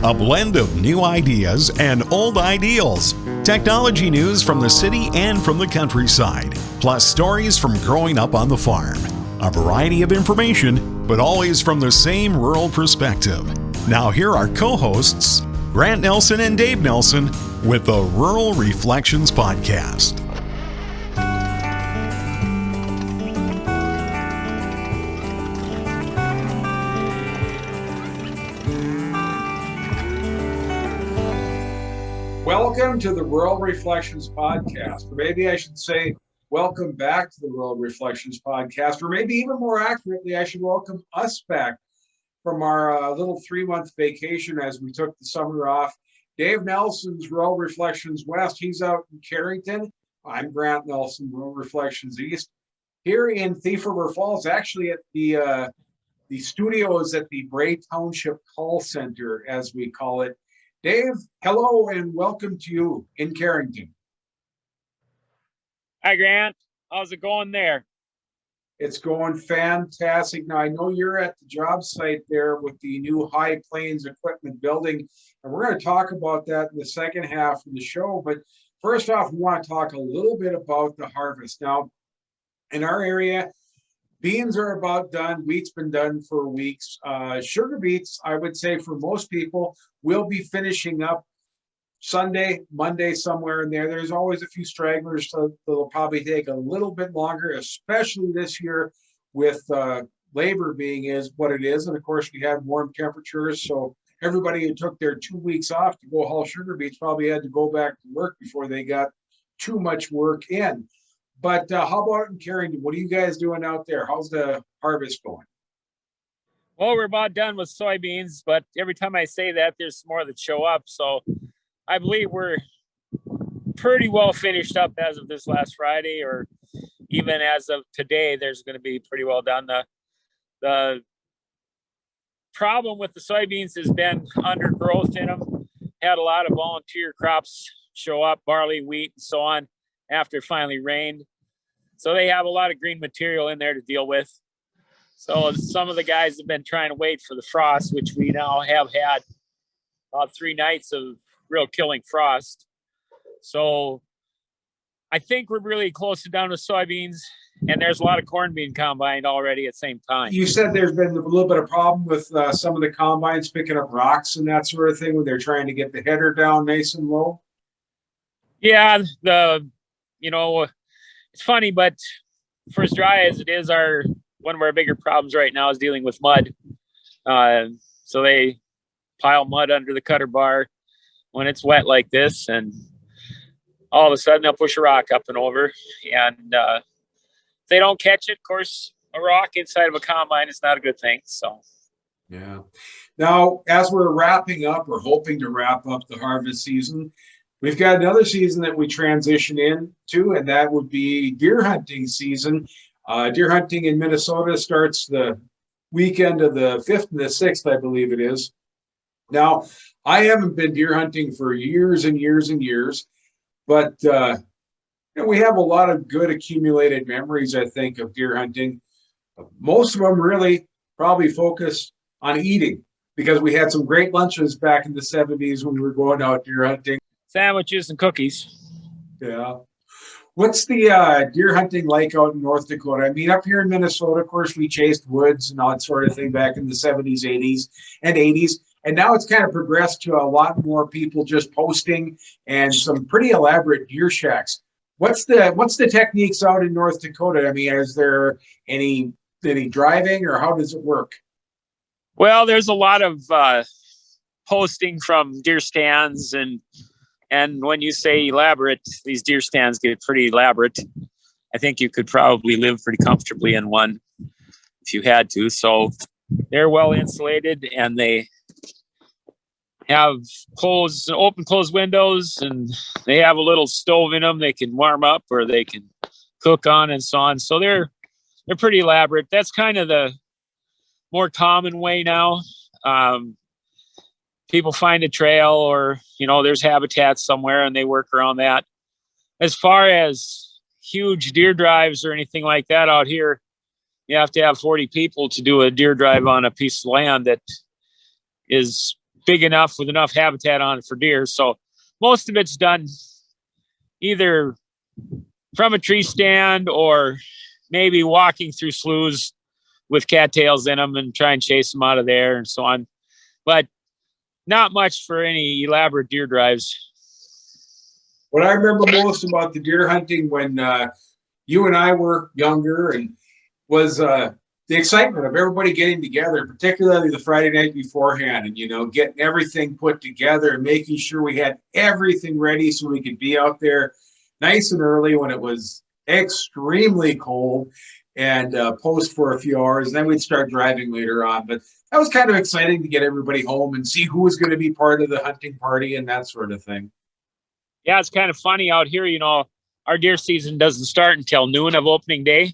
A blend of new ideas and old ideals. Technology news from the city and from the countryside. Plus stories from growing up on the farm. A variety of information, but always from the same rural perspective. Now here are co-hosts, Grant Nelson and Dave Nelson, with the Rural Reflections Podcast. Welcome to the Rural Reflections Podcast, or maybe I should say, welcome back to the Rural Reflections Podcast, or maybe even more accurately, I should welcome us back from our little 3-month vacation as we took the summer off. Dave Nelson's Rural Reflections West, he's out in Carrington. I'm Grant Nelson, Rural Reflections East. Here in Thief River Falls, actually at the studios at the Bray Township Call Center, as we call it. Dave, hello and welcome to you in Carrington. Hi, Grant. How's it going there? It's going fantastic. Now, I know you're at the job site there with the new High Plains Equipment Building, and we're going to talk about that in the second half of the show. But first off, we want to talk a little bit about the harvest. Now, in our area, beans are about done. Wheat's been done for weeks. Sugar beets, I would say for most people, will be finishing up Sunday, Monday, somewhere in there. There's always a few stragglers, so they'll probably take a little bit longer, especially this year with labor being is what it is. And of course, we had warm temperatures, so everybody who took their 2 weeks off to go haul sugar beets probably had to go back to work before they got too much work in. But how about in Carrington? What are you guys doing out there? How's the harvest going? Well, we're about done with soybeans, but every time I say that, there's more that show up. So I believe we're pretty well finished up as of this last Friday, or even as of today, there's going to be pretty well done. The problem with the soybeans has been undergrowth in them. Had a lot of volunteer crops show up, barley, wheat, and so on, after it finally rained. So they have a lot of green material in there to deal with. So some of the guys have been trying to wait for the frost, which we now have had about 3 nights of real killing frost. So I think we're really close to down to soybeans, and there's a lot of corn being combined already at the same time. You said there's been a little bit of problem with some of the combines picking up rocks and that sort of thing when they're trying to get the header down nice and low. Yeah, it's funny, but for as dry as it is, one of our bigger problems right now is dealing with mud. So they pile mud under the cutter bar when it's wet like this, and all of a sudden they'll push a rock up and over. And if they don't catch it, of course, a rock inside of a combine is not a good thing. So, yeah. Now, as we're wrapping up, or hoping to wrap up the harvest season, we've got another season that we transition into, and that would be deer hunting season. Deer hunting in Minnesota starts the weekend of the 5th and the 6th, I believe it is. Now, I haven't been deer hunting for years and years and years, but we have a lot of good accumulated memories, I think, of deer hunting. Most of them really probably focus on eating, because we had some great lunches back in the 70s when we were going out deer hunting. Sandwiches and cookies. Yeah. What's the deer hunting like out in North Dakota? I mean, up here in Minnesota, of course, we chased woods and all that sort of thing back in the 70s, 80s, and 80s. And now it's kind of progressed to a lot more people just posting and some pretty elaborate deer shacks. What's the techniques out in North Dakota? I mean, is there any driving, or how does it work? Well, there's a lot of posting from deer stands, and when you say elaborate, these deer stands get pretty elaborate. I think you could probably live pretty comfortably in one if you had to. So they're well insulated, and they have open closed windows, and they have a little stove in them they can warm up or they can cook on and so on. So they're pretty elaborate. That's kind of the more common way now. People find a trail, or there's habitat somewhere and they work around that. As far as huge deer drives or anything like that out here, you have to have 40 people to do a deer drive on a piece of land that is big enough with enough habitat on it for deer. So most of it's done either from a tree stand or maybe walking through sloughs with cattails in them and try and chase them out of there and so on. But not much for any elaborate deer drives. What I remember most about the deer hunting when you and I were younger and was the excitement of everybody getting together, particularly the Friday night beforehand, and, you know, getting everything put together and making sure we had everything ready so we could be out there nice and early when it was extremely cold and post for a few hours. And then we'd start driving later on. But that was kind of exciting to get everybody home and see who was going to be part of the hunting party and that sort of thing. Yeah, it's kind of funny out here, you know, our deer season doesn't start until noon of opening day,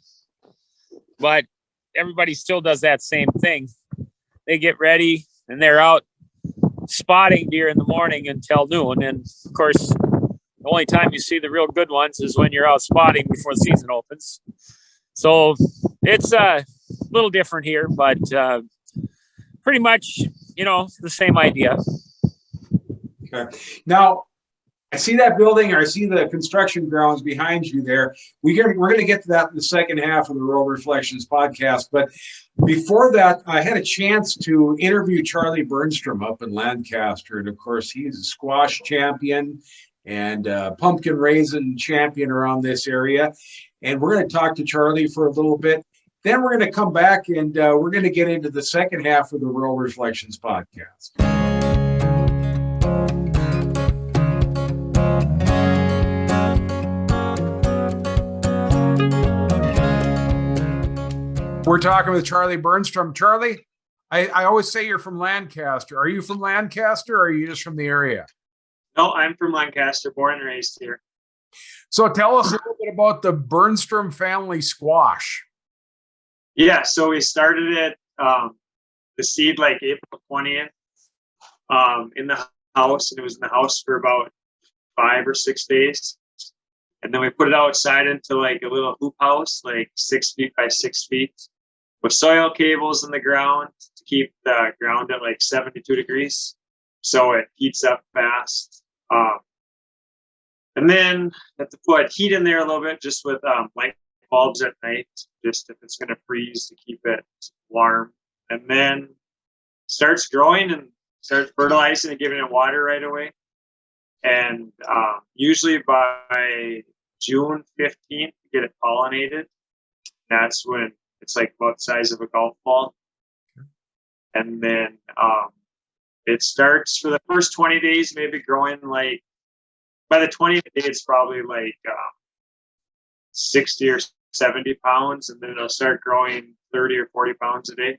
but everybody still does that same thing. They get ready and they're out spotting deer in the morning until noon. And of course, the only time you see the real good ones is when you're out spotting before the season opens. So it's a little different here, but pretty much, you know, the same idea. Okay. Now, I see that building, or I see the construction grounds behind you there. We're going to get to that in the second half of the Rural Reflections podcast. But before that, I had a chance to interview Charlie Burnstrom up in Lancaster. And of course, he's a squash champion and pumpkin raisin champion around this area. And we're going to talk to Charlie for a little bit. Then we're going to come back and we're going to get into the second half of the Rural Reflections podcast. We're talking with Charlie Burnstrom. Charlie, I always say you're from Lancaster. Are you from Lancaster or are you just from the area? No, I'm from Lancaster, born and raised here. So tell us a little bit about the Burnstrom family squash. Yeah, so we started it, the seed like April 20th in the house, and it was in the house for about 5 or 6 days. And then we put it outside into like a little hoop house, like 6 feet by 6 feet, with soil cables in the ground to keep the ground at like 72 degrees. So it heats up fast. And then have to put heat in there a little bit, just with light bulbs at night, just if it's going to freeze to keep it warm. And then starts growing and starts fertilizing and giving it water right away. And usually by June 15th, get it pollinated. That's when it's like about the size of a golf ball. And then it starts for the first 20 days, maybe growing like, by the 20th day, it's probably like 60 or 70 pounds. And then it'll start growing 30 or 40 pounds a day.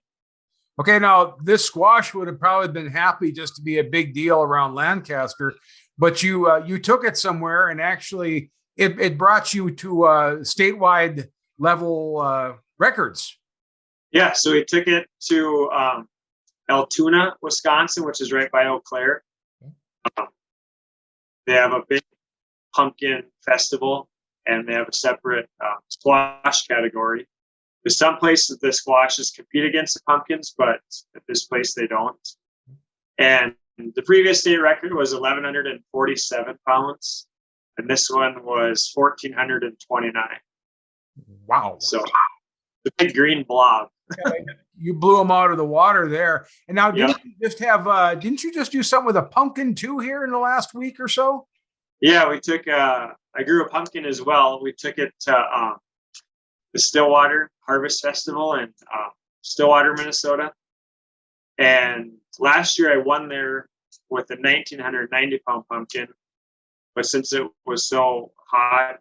Okay, now this squash would have probably been happy just to be a big deal around Lancaster, but you took it somewhere and actually it brought you to statewide level records. Yeah, so we took it to Altoona, Wisconsin, which is right by Eau Claire. They have a big pumpkin festival, and they have a separate squash category. There's some places the squashes compete against the pumpkins, but at this place they don't. And the previous state record was 1,147 pounds, and this one was 1,429. Wow! So the big green blob. You blew them out of the water there. And now, didn't you just do something with a pumpkin too here in the last week or so? Yeah, we took. I grew a pumpkin as well. We took it to the Stillwater Harvest Festival in Stillwater, Minnesota. And last year I won there with a 1,990-pound pumpkin. But since it was so hot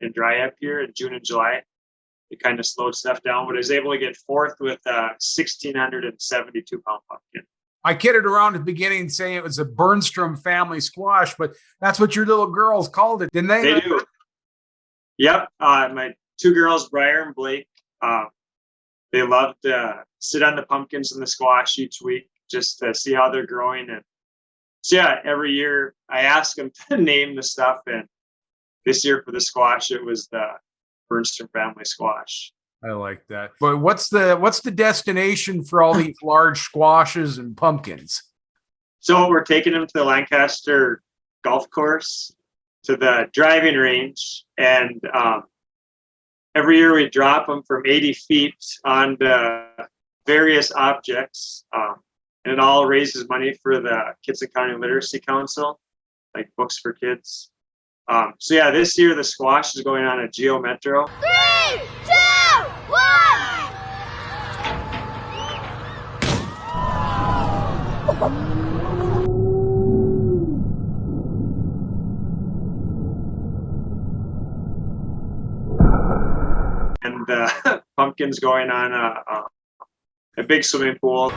and dry up here in June and July, it kind of slowed stuff down. But I was able to get fourth with a 1,672-pound pumpkin. I kidded around at the beginning saying it was a Burnstrom family squash, but that's what your little girls called it, didn't they? They do. Yep. My 2 girls, Briar and Blake, they love to sit on the pumpkins and the squash each week just to see how they're growing. And so, yeah, every year I ask them to name the stuff. And this year for the squash, it was the Burnstrom family squash. I like that. But what's the destination for all these large squashes and pumpkins? So we're taking them to the Lancaster golf course, to the driving range, and every year we drop them from 80 feet onto various objects, and it all raises money for the Kitson County Literacy Council, like books for kids. So yeah, this year the squash is going on a Geo Metro. 3, 2, 1. And pumpkins going on a big swimming pool.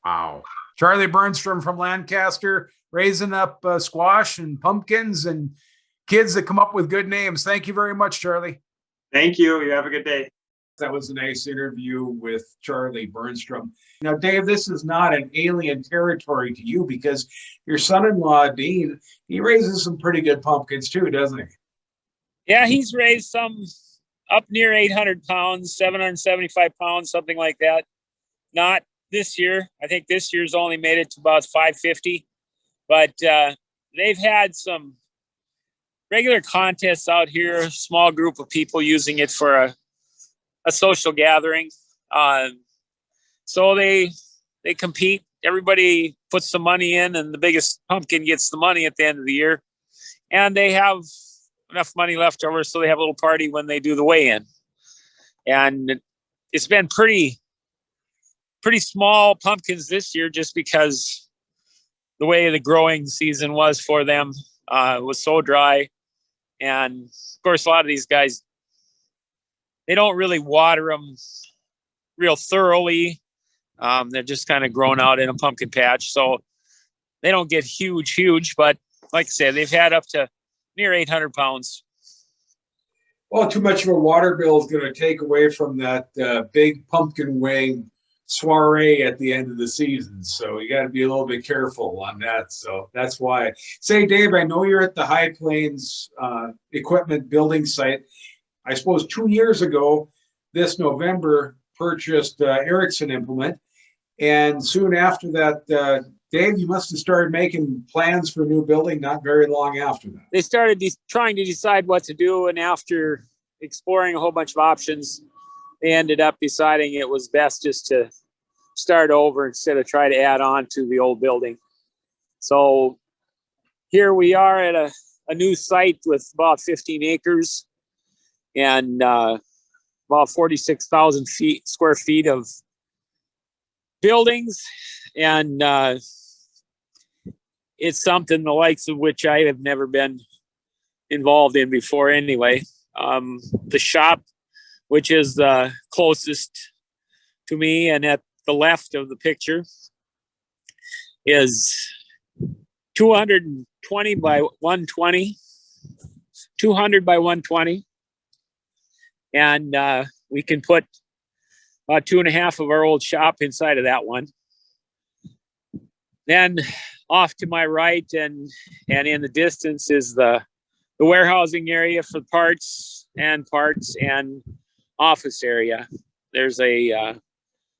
Wow. Charlie Burnstrom from Lancaster, raising up squash and pumpkins and kids that come up with good names. Thank you very much, Charlie. Thank you. You have a good day. That was a nice interview with Charlie Burnstrom. Now, Dave, this is not an alien territory to you because your son-in-law, Dean, he raises some pretty good pumpkins too, doesn't he? Yeah, he's raised some up near 800 pounds, 775 pounds, something like that. Not this year. I think this year's only made it to about 550. But they've had some regular contests out here, a small group of people using it for a social gathering. So they compete. Everybody puts some money in, and the biggest pumpkin gets the money at the end of the year. And they have enough money left over, so they have a little party when they do the weigh-in. And it's been pretty small pumpkins this year, just because the way the growing season was for them was so dry. And of course, a lot of these guys, they don't really water them real thoroughly. They're just kind of grown out in a pumpkin patch. So they don't get huge, but like I said, they've had up to near 800 pounds. Well, too much of a water bill is going to take away from that big pumpkin weighing soiree at the end of the season. So you got to be a little bit careful on that. So that's why. Say, Dave, I know you're at the High Plains equipment building site. I suppose 2 years ago, this November, purchased Erickson Implement. And soon after that, Dave, you must have started making plans for a new building not very long after that. They started trying to decide what to do. And after exploring a whole bunch of options, they ended up deciding it was best just to start over instead of try to add on to the old building. So here we are at a new site with about 15 acres and about 46,000 square feet of buildings. And it's something the likes of which I have never been involved in before anyway. The shop, which is the closest to me and at the left of the picture, is 220 by 120, 200 by 120. And we can put about 2.5 of our old shop inside of that one. Then off to my right and in the distance is the warehousing area for parts and office area. There's a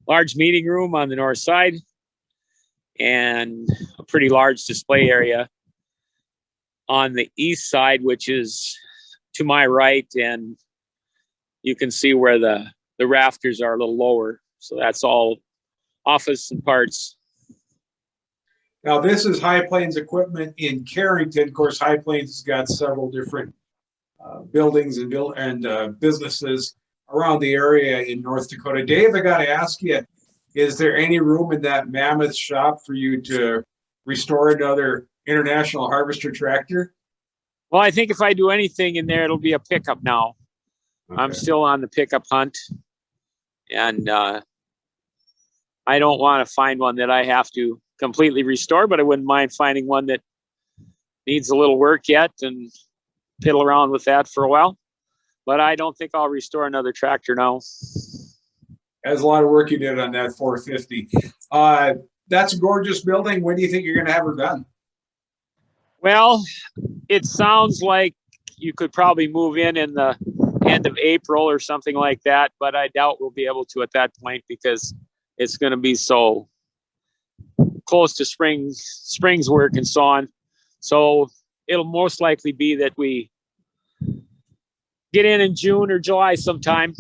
large meeting room on the north side and a pretty large display area on the east side, which is to my right, and you can see where the rafters are a little lower. So that's all office and parts. Now, this is High Plains Equipment in Carrington. Of course, High Plains has got several different buildings and businesses around the area in North Dakota. Dave, I got to ask you, is there any room in that mammoth shop for you to restore another International Harvester tractor? Well, I think if I do anything in there, it'll be a pickup now. Okay. I'm still on the pickup hunt, and I don't want to find one that I have to completely restore, but I wouldn't mind finding one that needs a little work yet and piddle around with that for a while. But I don't think I'll restore another tractor now. That's a lot of work you did on that 450. That's a gorgeous building. When do you think you're going to have her done? Well, it sounds like you could probably move in the end of April or something like that, but I doubt we'll be able to at that point because it's going to be so close to spring's work and so on. So it'll most likely be that we get in June or July sometime.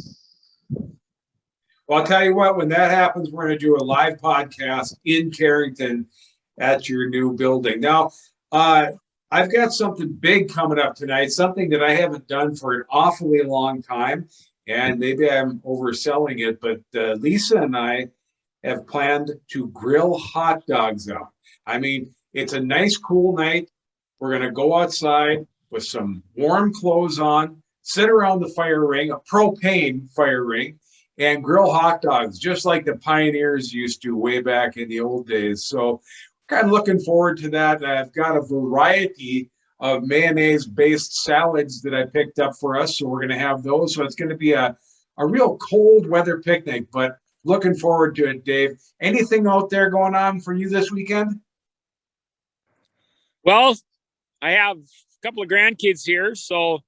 Well, I'll tell you what, when that happens, we're going to do a live podcast in Carrington at your new building. Now, I've got something big coming up tonight, something that I haven't done for an awfully long time, and maybe I'm overselling it, but Lisa and I have planned to grill hot dogs up. I mean, it's a nice, cool night. We're going to go outside with some warm clothes on, sit around the fire ring, a propane fire ring, and grill hot dogs, just like the pioneers used to way back in the old days. So kind of looking forward to that. I've got a variety of mayonnaise-based salads that I picked up for us, so we're going to have those. So it's going to be a real cold weather picnic, but looking forward to it, Dave. Anything out there going on for you this weekend? Well, I have a couple of grandkids here, so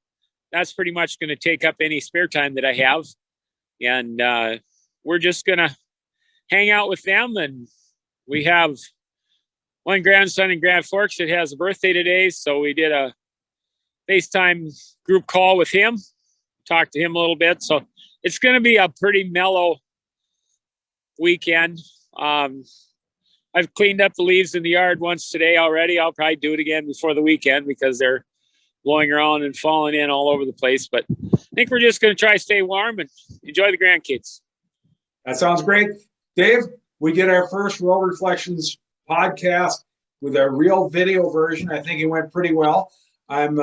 that's pretty much going to take up any spare time that I have. And we're just going to hang out with them. And we have one grandson in Grand Forks that has a birthday today. So we did a FaceTime group call with him, talked to him a little bit. So it's going to be a pretty mellow weekend. I've cleaned up the leaves in the yard once today already. I'll probably do it again before the weekend because they're blowing around and falling in all over the place. But I think we're just going to try to stay warm and enjoy the grandkids. That sounds great. Dave, we did our first Real Reflections podcast with a real video version. I think it went pretty well. I'm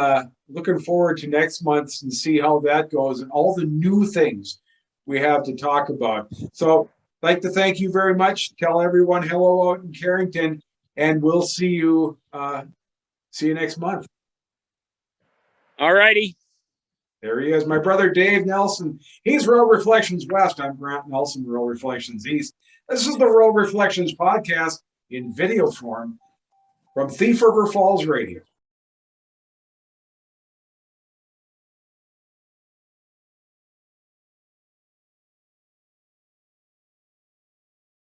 looking forward to next month and see how that goes and all the new things we have to talk about. So I'd like to thank you very much. Tell everyone hello out in Carrington, and we'll see you next month. All righty. There he is, my brother Dave Nelson. He's Real Reflections West. I'm Grant Nelson, Real Reflections East. This is the Real Reflections podcast in video form from Thief River Falls Radio.